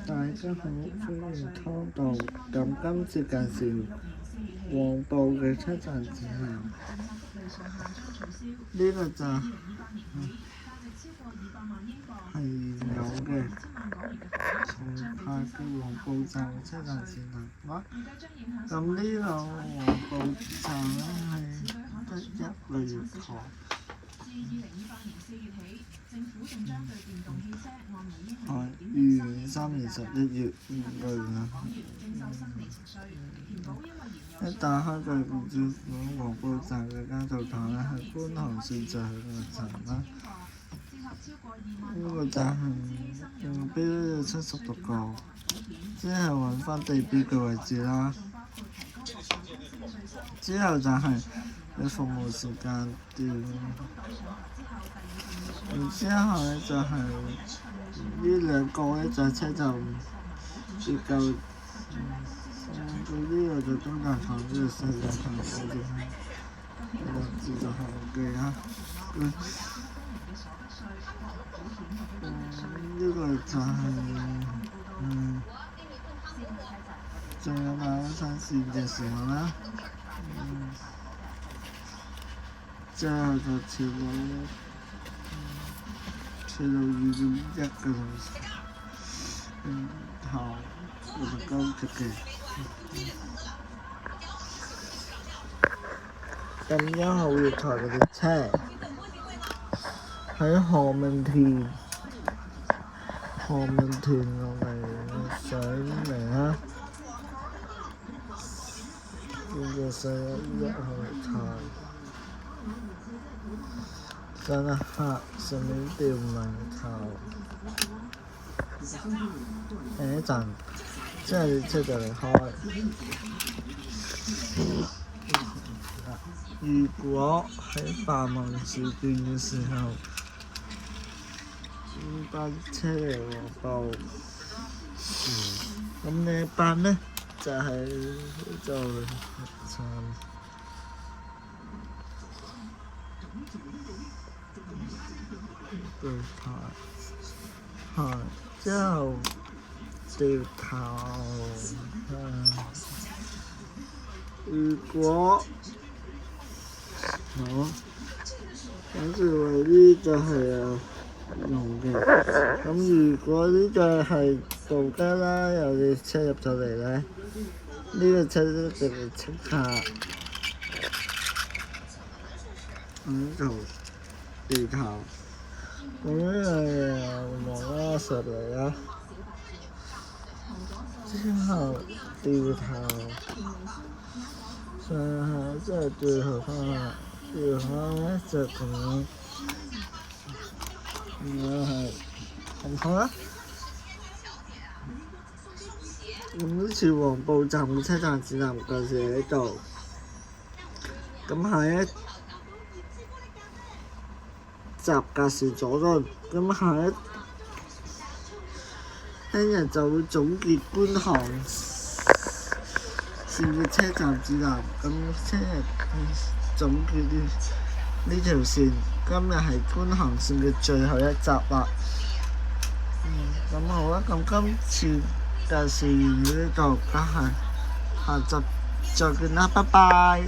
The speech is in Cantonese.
大家好，歡迎偷渡。咁今次介紹黃埔嘅車站指南。呢個就係有嘅重派嘅黃埔站嘅車站指南。咁呢個黃埔站咧係得一個月台。2023年11月啦。一打開個電子版黃埔站嘅街道圖咧，係觀塘線最後一個站啦。呢個站係目標要76個，之後揾翻地標嘅位置啦。之後就係你服務時間段，然之後咧就係呢兩個咧就係車站結構。到呢個就中大堂，呢個西大堂嗰啲，呢就係嘅啦。呢個就係仲有馬鞍山線嘅時候啦。之後就跳到2.1個鐘時，後我哋高鐵嘅。咁1號月台嗰啲車喺何文田落嚟上嚟啦。呢個上1號月台，上一刻順便調碼頭。下一站即係列車就離開。如果喺繁忙時段嘅時候，班車嚟黃埔，咁呢一班呢就係就站對台，係之後掉頭。如果好，跟住話呢就係用嘅。咁如果呢個係道街啦，有啲車入咗嚟咧，呢個車咧就會即刻就掉頭。咁呢個望啦上嚟啦，之後掉頭。上下即係掉頭翻嚟，掉頭咧就咁樣，係咁好啦。咁呢次黃埔站嘅車站指南介紹喺度。咁下一集介紹佐敦，咁下一日就會總結觀塘線嘅車站指南。咁聽日總結呢條線，今日係觀塘線嘅最後一集啦。咁好啦，咁今次介紹完呢度，下集再見啦，拜拜。